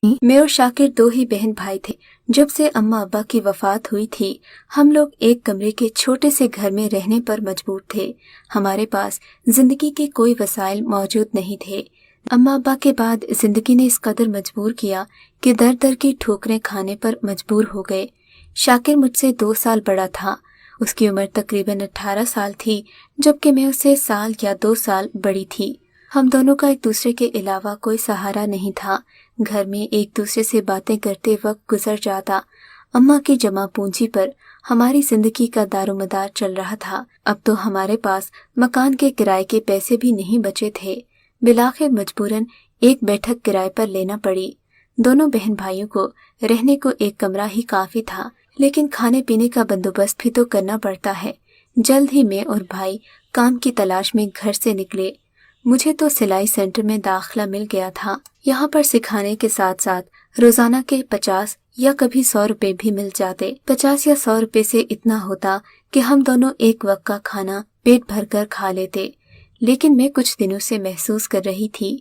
मैं और शाकिर दो ही बहन भाई थे। जब से अम्मा अब्बा की वफात हुई थी, हम लोग एक कमरे के छोटे से घर में रहने पर मजबूर थे। हमारे पास जिंदगी के कोई वसाइल मौजूद नहीं थे। अम्मा अब्बा के बाद जिंदगी ने इस कदर मजबूर किया कि दर दर की ठोकरें खाने पर मजबूर हो गए। शाकिर मुझसे 2 साल बड़ा था। उसकी उम्र तकरीबन 18 साल थी, जबकि मैं उससे साल या 2 साल बड़ी थी। हम दोनों का एक दूसरे के अलावा कोई सहारा नहीं था। घर में एक दूसरे से बातें करते वक्त गुजर जाता। अम्मा की जमा पूंजी पर हमारी जिंदगी का दारोमदार चल रहा था। अब तो हमारे पास मकान के किराए के पैसे भी नहीं बचे थे। बिलाखिर मजबूरन एक बैठक किराए पर लेना पड़ी। दोनों बहन भाइयों को रहने को एक कमरा ही काफी था, लेकिन खाने पीने का बंदोबस्त भी तो करना पड़ता है। जल्द ही मैं और भाई काम की तलाश में घर से निकले। मुझे तो सिलाई सेंटर में दाखिला मिल गया था। यहाँ पर सिखाने के साथ साथ रोजाना के 50 या कभी 100 रुपए भी मिल जाते। 50 या 100 रुपए से इतना होता कि हम दोनों एक वक्त का खाना पेट भरकर खा लेते। लेकिन मैं कुछ दिनों से महसूस कर रही थी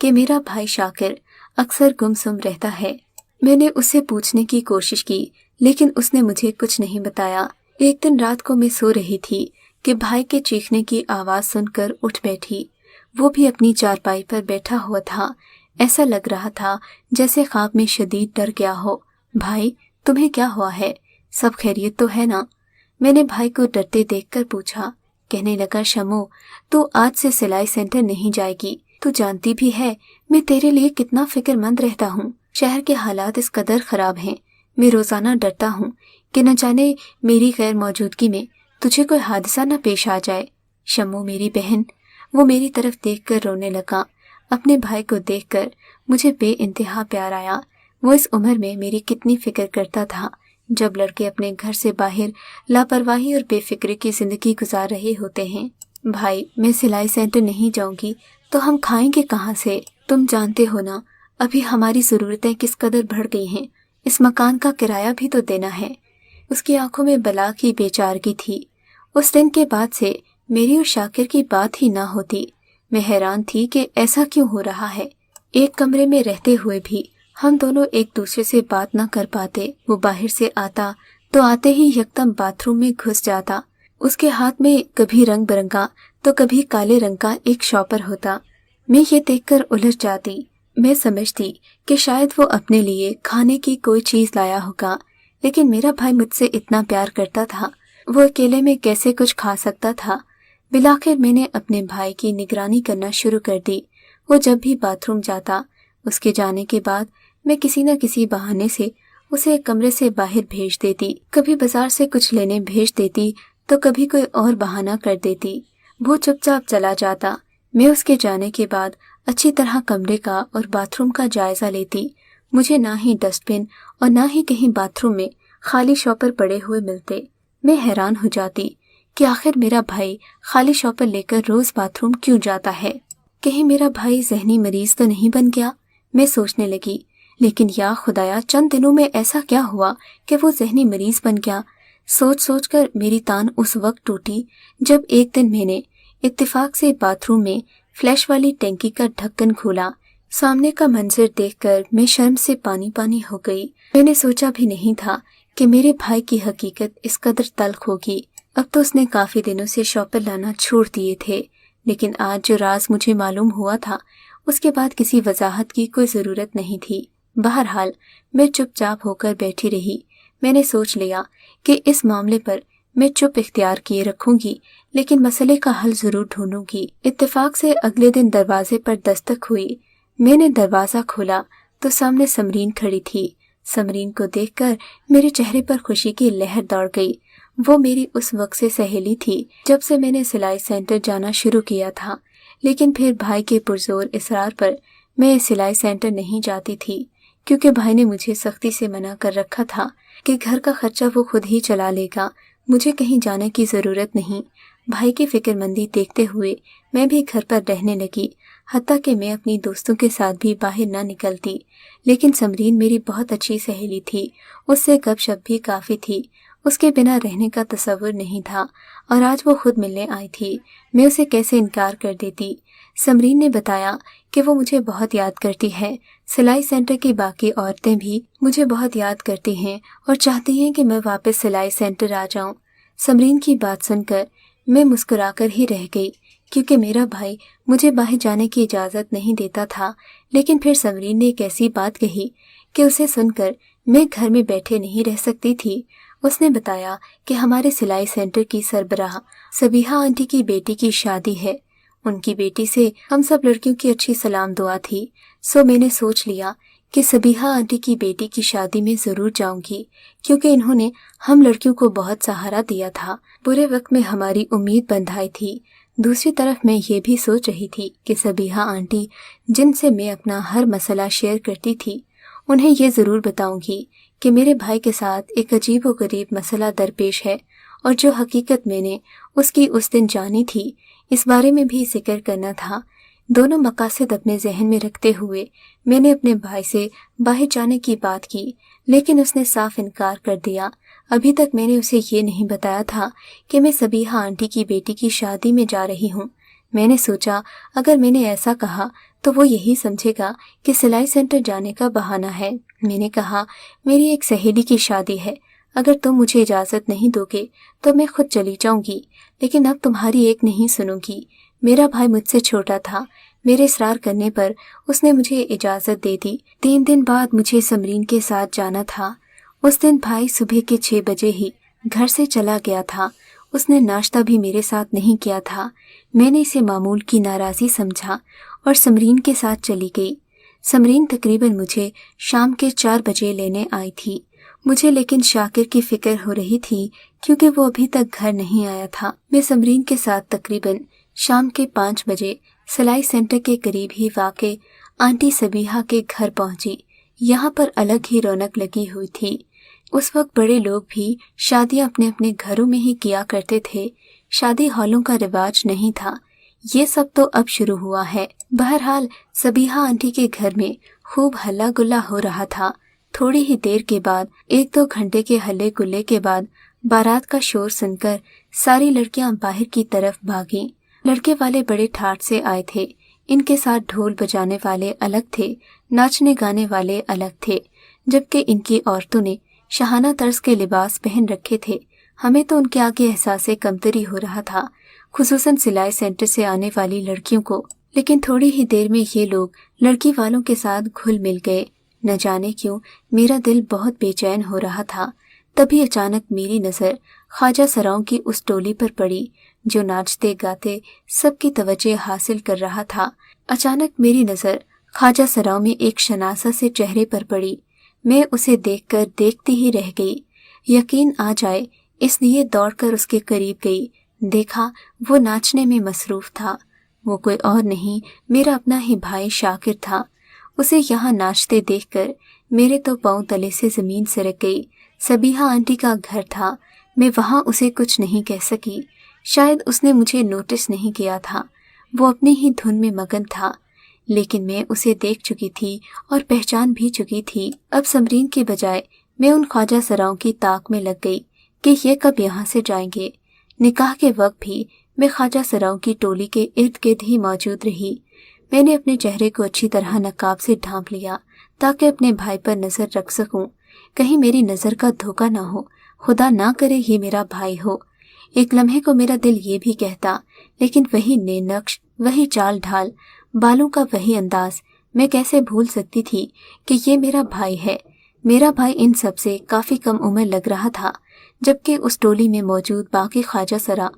कि मेरा भाई शाकिर अक्सर गुमसुम रहता है। मैंने उससे पूछने की कोशिश की, लेकिन उसने मुझे कुछ नहीं बताया। एक दिन रात को मैं सो रही थी कि भाई के चीखने की आवाज सुनकर उठ बैठी। वो भी अपनी चारपाई पर बैठा हुआ था। ऐसा लग रहा था जैसे ख्वाब में शदीद डर गया हो। भाई, तुम्हें क्या हुआ है? सब खैरियत तो है ना? मैंने भाई को डरते देखकर पूछा। कहने लगा, शमो, तू आज से सिलाई सेंटर नहीं जाएगी। तू जानती भी है मैं तेरे लिए कितना फिक्रमंद रहता हूँ। शहर के हालात इस कदर खराब हैं। मैं रोजाना डरता हूँ कि न जाने मेरी गैर मौजूदगी में तुझे कोई हादसा न पेश आ जाए। शमो मेरी बहन। वो मेरी तरफ देखकर रोने लगा। अपने भाई को देखकर मुझे बेइंतहा प्यार आया। वो इस उम्र में मेरी कितनी फिक्र करता था, जब लड़के अपने घर से बाहर लापरवाही और बेफिक्री की जिंदगी गुजार रहे होते हैं। भाई, मैं सिलाई सेंटर नहीं जाऊंगी तो हम खाएंगे कहाँ से? तुम जानते हो ना, अभी हमारी जरूरतें किस कदर बढ़ गई हैं। इस मकान का किराया भी तो देना है। उसकी आंखों में बला की बेचारगी थी। उस दिन के बाद से मेरी और शाकिर की बात ही ना होती। मैं हैरान थी कि ऐसा क्यों हो रहा है। एक कमरे में रहते हुए भी हम दोनों एक दूसरे से बात न कर पाते। वो बाहर से आता तो आते ही यकदम बाथरूम में घुस जाता। उसके हाथ में कभी रंग बिरंगा तो कभी काले रंग का एक शॉपर होता। मैं ये देखकर उलझ जाती। मैं समझती कि शायद वो अपने लिए खाने की कोई चीज लाया होगा, लेकिन मेरा भाई मुझसे इतना प्यार करता था, वो अकेले में कैसे कुछ खा सकता था। बिलाखिर मैंने अपने भाई की निगरानी करना शुरू कर दी। वो जब भी बाथरूम जाता, उसके जाने के बाद मैं किसी न किसी बहाने से उसे कमरे से बाहर भेज देती। कभी बाजार से कुछ लेने भेज देती तो कभी कोई और बहाना कर देती। वो चुपचाप चला जाता। मैं उसके जाने के बाद अच्छी तरह कमरे का और बाथरूम का जायजा लेती। मुझे ना ही डस्टबिन और ना ही कहीं बाथरूम में खाली शॉपर पड़े हुए मिलते। मैं हैरान हो जाती कि आखिर मेरा भाई खाली शॉपर लेकर रोज बाथरूम क्यों जाता है। कहीं मेरा भाई जहनी मरीज तो नहीं बन गया, मैं सोचने लगी। लेकिन या खुदाया, चंद दिनों में ऐसा क्या हुआ कि वो जहनी मरीज बन गया। सोच सोच कर मेरी तान उस वक्त टूटी जब एक दिन मैंने इत्तेफाक से बाथरूम में फ्लैश वाली टैंकी का ढक्कन खोला। सामने का मंजर देखकर मैं शर्म से पानी पानी हो गई। मैंने सोचा भी नहीं था कि मेरे भाई की हकीकत इस कदर तल्ख होगी। अब तो उसने काफी दिनों से शॉपर लाना छोड़ दिए थे, लेकिन आज जो राज मुझे मालूम हुआ था, उसके बाद किसी वजाहत की कोई जरूरत नहीं थी। बहरहाल मैं चुपचाप होकर बैठी रही। मैंने सोच लिया कि इस मामले पर मैं चुप इख्तियार किए रखूंगी, लेकिन मसले का हल जरूर ढूंढूंगी। इत्तेफाक से अगले दिन दरवाजे पर दस्तक हुई। मैंने दरवाजा खोला तो सामने समरीन खड़ी थी। समरीन को देखकर मेरे चेहरे पर खुशी की लहर दौड़ गई। वो मेरी उस वक्त से सहेली थी जब से मैंने सिलाई सेंटर जाना शुरू किया था, लेकिन फिर भाई के पुरजोर इसरार पर मैं सिलाई सेंटर नहीं जाती थी, क्योंकि भाई ने मुझे सख्ती से मना कर रखा था कि घर का खर्चा वो खुद ही चला लेगा, मुझे कहीं जाने की जरूरत नहीं। भाई की फिक्रमंदी देखते हुए मैं भी घर पर रहने लगी, हत्ता कि मैं अपनी दोस्तों के साथ भी बाहर न निकलती। लेकिन समरीन मेरी बहुत अच्छी सहेली थी, उससे गपशप भी काफी थी। उसके बिना रहने का तसव्वुर नहीं था, और आज वो खुद मिलने आई थी। मैं उसे कैसे इनकार कर देती। समरीन ने बताया कि वो मुझे बहुत याद करती है। सिलाई सेंटर की बाकी औरतें भी मुझे बहुत याद करती हैं और चाहती हैं कि मैं वापस सिलाई सेंटर आ जाऊं। समरीन की बात सुनकर मैं मुस्कुराकर ही रह गई, क्योंकि मेरा भाई मुझे बाहर जाने की इजाज़त नहीं देता था। लेकिन फिर समरीन ने एक ऐसी बात कही कि उसे सुनकर मैं घर में बैठे नहीं रह सकती थी। उसने बताया कि हमारे सिलाई सेंटर की सरबराह सबीहा आंटी की बेटी की शादी है। उनकी बेटी से हम सब लड़कियों की अच्छी सलाम दुआ थी। सो मैंने सोच लिया कि सबीहा आंटी की बेटी की शादी में ज़रूर जाऊंगी, क्योंकि इन्होंने हम लड़कियों को बहुत सहारा दिया था। बुरे वक्त में हमारी उम्मीद बंधाई थी। दूसरी तरफ मैं ये भी सोच रही थी कि सबीहा आंटी, जिनसे मैं अपना हर मसला शेयर करती थी, उन्हें ये ज़रूर बताऊंगी कि मेरे भाई के साथ एक अजीबोगरीब मसला दरपेश है, और जो हकीकत मैंने उसकी उस दिन जानी थी, इस बारे में भी जिक्र करना था। दोनों मकासद अपने जहन में रखते हुए मैंने अपने भाई से बाहर जाने की बात की, लेकिन उसने साफ इनकार कर दिया। अभी तक मैंने उसे ये नहीं बताया था कि मैं सबीहा आंटी की बेटी की शादी में जा रही हूँ। मैंने सोचा अगर मैंने ऐसा कहा तो वो यही समझेगा कि सिलाई सेंटर जाने का बहाना है। मैंने कहा, मेरी एक सहेली की शादी है, अगर तुम मुझे इजाज़त नहीं दोगे तो मैं खुद चली जाऊंगी, लेकिन अब तुम्हारी एक नहीं सुनूंगी। मेरा भाई मुझसे छोटा था। मेरे इसरार करने पर उसने मुझे इजाज़त दे दी। 3 दिन बाद मुझे समरीन के साथ जाना था। उस दिन भाई सुबह के 6 बजे ही घर से चला गया था। उसने नाश्ता भी मेरे साथ नहीं किया था। मैंने इसे मामूल की नाराज़ी समझा और समरीन के साथ चली गई। समरीन तकरीबन मुझे शाम के 4 बजे लेने आई थी। मुझे लेकिन शाकिर की फिक्र हो रही थी, क्योंकि वो अभी तक घर नहीं आया था। मैं समरीन के साथ तकरीबन शाम के 5 बजे सिलाई सेंटर के करीब ही वाक़े आंटी सबीहा के घर पहुंची। यहाँ पर अलग ही रौनक लगी हुई थी। उस वक्त बड़े लोग भी शादियां अपने अपने घरों में ही किया करते थे। शादी हॉलों का रिवाज नहीं था। ये सब तो अब शुरू हुआ है। बहरहाल सबीहा आंटी के घर में खूब हल्ला गुल्ला हो रहा था। थोड़ी ही देर के बाद, 1-2 घंटे के हल्ले गुल्ले के बाद, बारात का शोर सुनकर सारी लड़कियां बाहर की तरफ भागीं। लड़के वाले बड़े ठाठ से आए थे। इनके साथ ढोल बजाने वाले अलग थे, नाचने गाने वाले अलग थे, जबकि इनकी औरतों ने शाहाना तर्ज के लिबास पहन रखे थे। हमें तो उनके आगे एहसास कमतरी हो रहा था, खुसूसन सिलाई सेंटर से आने वाली लड़कियों को। लेकिन थोड़ी ही देर में ये लोग लड़की वालों के साथ घुल मिल गए। न जाने क्यों मेरा दिल बहुत बेचैन हो रहा था। तभी अचानक मेरी नज़र ख्वाजा सराओं की उस टोली पर पड़ी, जो नाचते गाते सबकी तवज्जो हासिल कर रहा था। अचानक मेरी नज़र ख्वाजा सराओं में एक शनासा से चेहरे पर पड़ी। मैं उसे देखकर देखती ही रह गई। यकीन आ जाए इसलिए दौड़कर उसके करीब गई। देखा वो नाचने में मसरूफ था। वो कोई और नहीं, मेरा अपना ही भाई शाकिर था। उसे यहाँ नाचते देखकर मेरे तो पाँव तले से ज़मीन सरक गई। सबीहा आंटी का घर था। मैं वहाँ उसे कुछ नहीं कह सकी। शायद उसने मुझे नोटिस नहीं किया था। वो अपनी ही धुन में मगन था। लेकिन मैं उसे देख चुकी थी और पहचान भी चुकी थी। अब समरीन के बजाय मैं उन ख्वाजा सराओं की ताक में लग गई कि ये कब यहाँ से जाएंगे। निकाह के वक्त भी मैं ख्वाजा सराओं की टोली के इर्द गिर्द ही मौजूद रही। मैंने अपने चेहरे को अच्छी तरह नकाब से ढांप लिया ताकि अपने भाई पर नज़र रख सकूं। कहीं मेरी नज़र का धोखा ना हो। खुदा ना करे ये मेरा भाई हो। एक लम्हे को मेरा दिल ये भी कहता, लेकिन वही नक्श, वही चाल ढाल, बालों का वही अंदाज, मैं कैसे भूल सकती थी कि ये मेरा भाई है। मेरा भाई इन सब से काफ़ी कम उम्र लग रहा था, जबकि उस टोली में मौजूद बाकी ख्वाजा सरा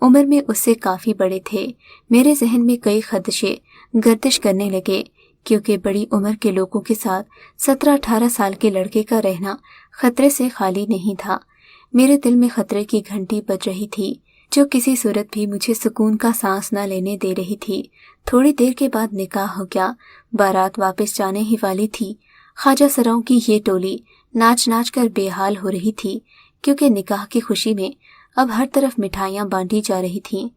उम्र में उससे काफ़ी बड़े थे। मेरे जहन में कई खदशे गर्दिश करने लगे, क्योंकि बड़ी उम्र के लोगों के साथ 17-18 साल के लड़के का रहना खतरे से खाली नहीं था। मेरे दिल में खतरे की घंटी बज रही थी, जो किसी सूरत भी मुझे सुकून का सांस न लेने दे रही थी। थोड़ी देर के बाद निकाह हो गया। बारात वापस जाने ही वाली थी। ख्वाजा सराओं की ये टोली नाच नाच कर बेहाल हो रही थी, क्योंकि निकाह की खुशी में अब हर तरफ मिठाइयाँ बांटी जा रही थीं।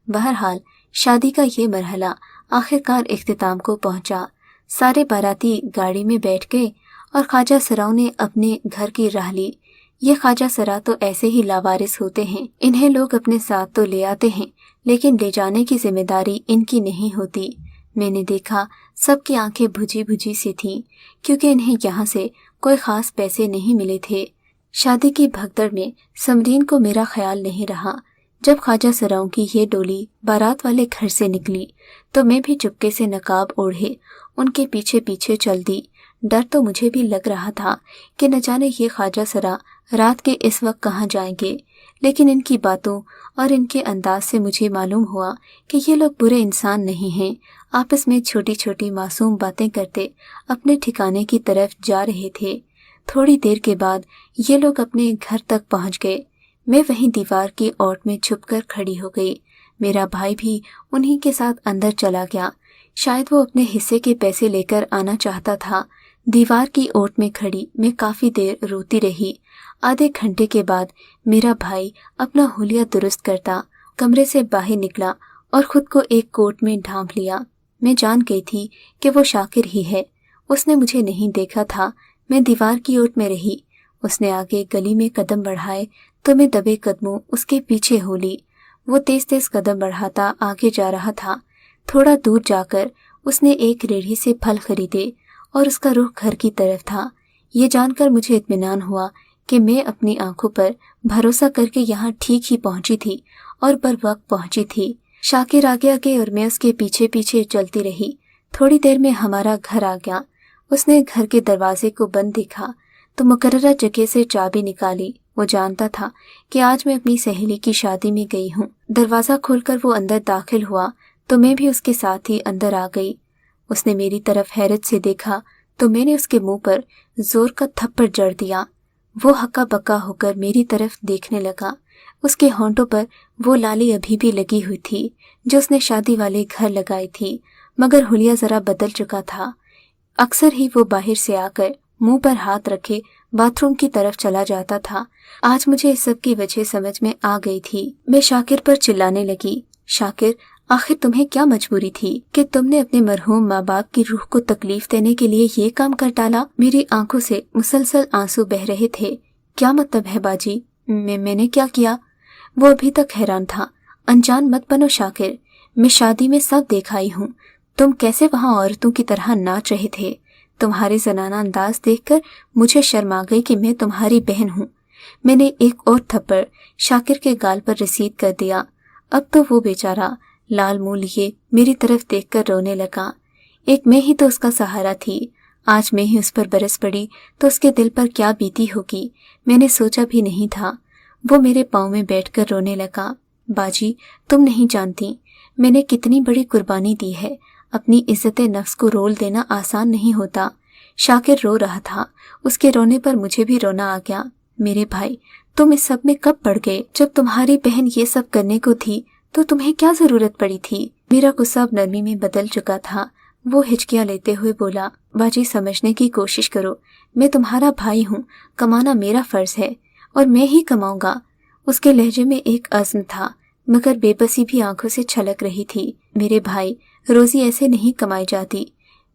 बहरहाल शादी का ये मरहला आखिरकार इख्तिताम को पहुंचा। सारे बाराती गाड़ी में बैठ गए और ख्वाजा सराओं ने अपने घर की राह ली। ये ख्वाजा सरा तो ऐसे ही लावारिस होते हैं। इन्हें लोग अपने साथ तो ले आते हैं, लेकिन ले जाने की जिम्मेदारी इनकी नहीं होती। मैंने देखा सबकी आंखें बुझी बुझी सी थीं, क्योंकि इन्हें यहाँ से कोई खास पैसे नहीं मिले थे। शादी की भगदड़ में समरीन को मेरा ख्याल नहीं रहा। जब ख्वाजा सराओं की ये डोली बारात वाले घर से निकली तो मैं भी चुपके से नकाब ओढ़े उनके पीछे पीछे चल दी। डर तो मुझे भी लग रहा था कि न जाने ये ख्वाजा सरा रात के इस वक्त कहाँ जाएंगे, लेकिन इनकी बातों और इनके अंदाज से मुझे मालूम हुआ कि ये लोग बुरे इंसान नहीं हैं। आपस में छोटी छोटी मासूम बातें करते अपने ठिकाने की तरफ जा रहे थे। थोड़ी देर के बाद ये लोग अपने घर तक पहुंच गए। मैं वहीं दीवार की ओट में छुपकर खड़ी हो गई। मेरा भाई भी उन्हीं के साथ अंदर चला गया। शायद वो अपने हिस्से के पैसे लेकर आना चाहता था। दीवार की ओट में खड़ी मैं काफी देर रोती रही। आधे घंटे के बाद मेरा भाई अपना हुलिया दुरुस्त करता कमरे से बाहर निकला और खुद को एक कोट में ढांप लिया। मैं जान गई थी कि वो शाकिर ही है। उसने मुझे नहीं देखा था। मैं दीवार की ओट में रही। उसने आगे गली में कदम बढ़ाए तो मैं दबे कदमों उसके पीछे हो ली। वो तेज तेज कदम बढ़ाता आगे जा रहा था। थोड़ा दूर जाकर उसने एक रेहड़ी से फल खरीदे और उसका रुख घर की तरफ था। ये जानकर मुझे इत्मीनान हुआ कि मैं अपनी आंखों पर भरोसा करके यहाँ ठीक ही पहुंची थी और बर वक्त पहुंची थी। शाकिर आगे आगे और मैं उसके पीछे पीछे चलती रही। थोड़ी देर में हमारा घर आ गया। उसने घर के दरवाजे को बंद देखा तो मुकर्ररा जगह से चाबी निकाली। वो जानता था कि आज मैं अपनी सहेली की शादी में गई हूँ। दरवाजा खोलकर वो अंदर दाखिल हुआ तो मैं भी उसके साथ ही अंदर आ गई। उसने मेरी तरफ हैरत से देखा तो मैंने उसके मुंह पर जोर का थप्पड़ जड़ दिया। वो हक्का बक्का होकर मेरी तरफ देखने लगा। उसके होंठों पर वो लाली अभी भी लगी हुई थी जो उसने शादी वाले घर लगाई थी, मगर हुलिया जरा बदल चुका था। अक्सर ही वो बाहर से आकर मुंह पर हाथ रखे बाथरूम की तरफ चला जाता था। आज मुझे इस सब की वजह समझ में आ गई थी। मैं शाकिर पर चिल्लाने लगी, शाकिर, आखिर तुम्हें क्या मजबूरी थी कि तुमने अपने मरहूम माँ बाप की रूह को तकलीफ देने के लिए ये काम कर डाला? मेरी आंखों से मुसलसल आंसू बह रहे थे। क्या मतलब है बाजी? मैंने क्या किया? वो अभी तक हैरान था। अनजान मत बनो शाकिर, मैं शादी में सब देख आई हूँ। तुम कैसे वहाँ औरतों की तरह नाच रहे थे। तुम्हारे जनाना अंदाज देखकर मुझे शर्म आ गई कि मैं तुम्हारी बहन हूँ। मैंने एक और थप्पड़ शाकिर के गाल पर रसीद कर दिया। अब तो वो बेचारा लाल मुंह लिए मेरी तरफ देखकर रोने लगा। एक मैं ही तो उसका सहारा थी। आज मैं ही उस पर बरस पड़ी तो उसके दिल पर क्या बीती होगी, मैंने सोचा भी नहीं था। वो मेरे पाँव में बैठकर रोने लगा। बाजी, तुम नहीं जानती मैंने कितनी बड़ी कुर्बानी दी है। अपनी इज्जत नफ्स को रोल देना आसान नहीं होता। शाकिर रो रहा था। उसके रोने पर मुझे भी रोना आ गया। मेरे भाई, तुम इस सब में कब पड़ गए? जब तुम्हारी बहन ये सब करने को थी तो तुम्हें क्या जरूरत पड़ी थी? मेरा गुस्सा अब नरमी में बदल चुका था। वो हिचकियां लेते हुए बोला, बाजी समझने की कोशिश करो, मैं तुम्हारा भाई हूँ, कमाना मेरा फर्ज है और मैं ही कमाऊंगा। उसके लहजे में एक अज़्म था, मगर बेबसी भी आंखों से छलक रही थी। मेरे भाई, रोजी ऐसे नहीं कमाई जाती।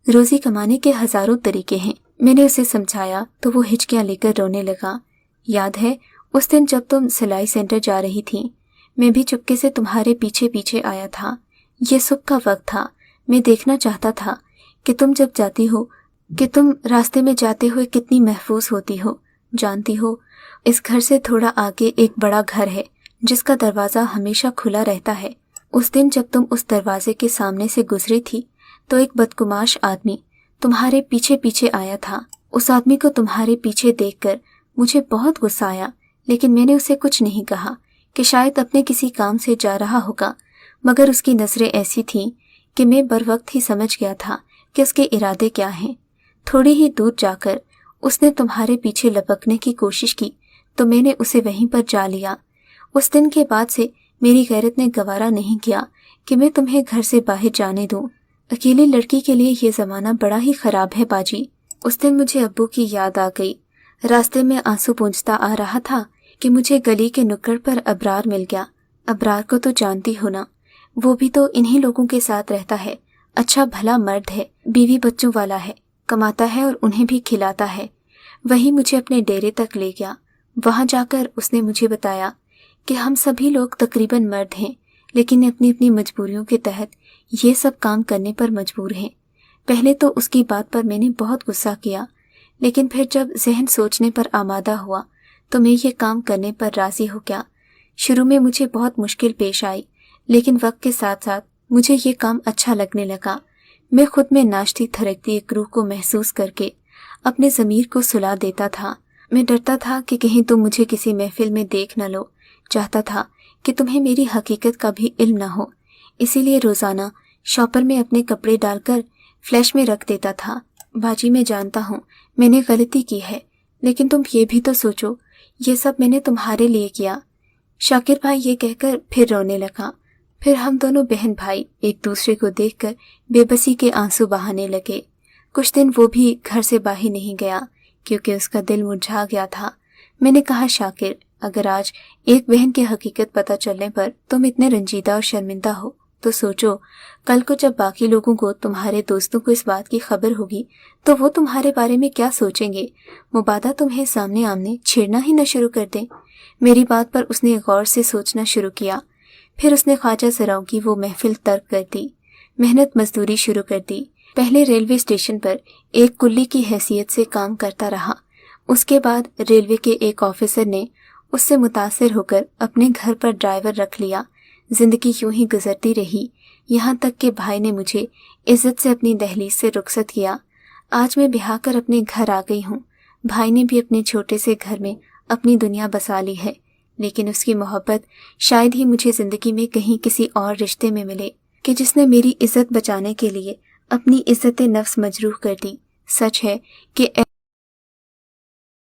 रोजी कमाने के हजारों तरीके हैं। मैंने उसे समझाया तो वो हिचकियां लेकर रोने लगा। याद है उस दिन जब तुम सिलाई सेंटर जा रही थी, मैं भी चुपके से तुम्हारे पीछे पीछे आया था। ये सुबह का वक्त था। मैं देखना चाहता था कि तुम जब जाती हो, कि तुम रास्ते में जाते हुए कितनी महफूज होती हो। जानती हो, इस घर से थोड़ा आगे एक बड़ा घर है जिसका दरवाजा हमेशा खुला रहता है। उस दिन जब तुम उस दरवाजे के सामने से गुजरी थी तो एक बदकुमाश आदमी तुम्हारे पीछे पीछे आया था। उस आदमी को तुम्हारे पीछे देखकर मुझे बहुत गुस्सा आया, लेकिन मैंने उसे कुछ नहीं कहा कि शायद अपने किसी काम से जा रहा होगा, मगर उसकी नजरें ऐसी थीं कि मैं बर वक्त ही समझ गया था कि उसके इरादे क्या हैं। थोड़ी ही दूर जाकर उसने तुम्हारे पीछे लपकने की कोशिश की तो मैंने उसे वहीं पर जा लिया। उस दिन के बाद से मेरी गैरत ने गवारा नहीं किया कि मैं तुम्हें घर से बाहर जाने दूं। अकेली लड़की के लिए ये जमाना बड़ा ही खराब है बाजी। उस दिन मुझे अब्बू की याद आ गई। रास्ते में आंसू पूंछता आ रहा था कि मुझे गली के नुक्कड़ पर अबरार मिल गया। अबरार को तो जानती हो ना, वो भी तो इन्हीं लोगों के साथ रहता है। अच्छा भला मर्द है, बीवी बच्चों वाला है, कमाता है और उन्हें भी खिलाता है। वही मुझे अपने डेरे तक ले गया। वहां जाकर उसने मुझे बताया कि हम सभी लोग तकरीबन मर्द हैं, लेकिन अपनी अपनी मजबूरियों के तहत ये सब काम करने पर मजबूर हैं। पहले तो उसकी बात पर मैंने बहुत गुस्सा किया, लेकिन फिर जब जहन सोचने पर आमादा हुआ तो मैं ये काम करने पर राजी हो गया। शुरू में मुझे बहुत मुश्किल पेश आई, लेकिन वक्त के साथ साथ मुझे ये काम अच्छा लगने लगा। मैं खुद में नाचती थरकती एक रूह को महसूस करके अपने ज़मीर को सुला देता था। मैं डरता था कि कहीं तुम मुझे किसी महफिल में देख न लो। चाहता था कि तुम्हें मेरी हकीकत का भी इल्म न हो, इसीलिए रोज़ाना शॉपर में अपने कपड़े डालकर फ्लैश में रख देता था। बाजी, मैं जानता हूँ मैंने गलती की है, लेकिन तुम ये भी तो सोचो, ये सब मैंने तुम्हारे लिए किया। शाकिर भाई ये कहकर फिर रोने लगा। फिर हम दोनों बहन भाई एक दूसरे को देखकर बेबसी के आंसू बहाने लगे। कुछ दिन वो भी घर से बाहर नहीं गया क्योंकि उसका दिल मुरझा गया था। मैंने कहा, शाकिर, अगर आज एक बहन की हकीकत पता चलने पर तुम इतने रंजीदा और शर्मिंदा हो तो सोचो, कल को जब बाकी लोगों को, तुम्हारे दोस्तों को इस बात की खबर होगी तो वो तुम्हारे बारे में क्या सोचेंगे। मुबादा तुम्हें सामने आमने छेड़ना ही न शुरू कर दें। मेरी बात पर उसने गौर से सोचना शुरू किया। फिर उसने ख्वाजा सराओं की वो महफिल तर्क कर दी, मेहनत मजदूरी शुरू कर दी। पहले रेलवे स्टेशन पर एक कुल्ली की हैसियत से काम करता रहा। उसके बाद रेलवे के एक ऑफिसर ने उससे मुतासिर होकर अपने घर पर ड्राइवर रख लिया। जिंदगी यूं ही गुजरती रही, यहाँ तक कि भाई ने मुझे इज्जत से अपनी दहलीज से रुखसत किया। आज मैं ब्याह कर अपने घर आ गई हूँ। भाई ने भी अपने छोटे से घर में अपनी दुनिया बसा ली है, लेकिन उसकी मोहब्बत शायद ही मुझे जिंदगी में कहीं किसी और रिश्ते में मिले कि जिसने मेरी इज्जत बचाने के लिए अपनी इज्जत नफ्स मजरूह कर दी। सच है कि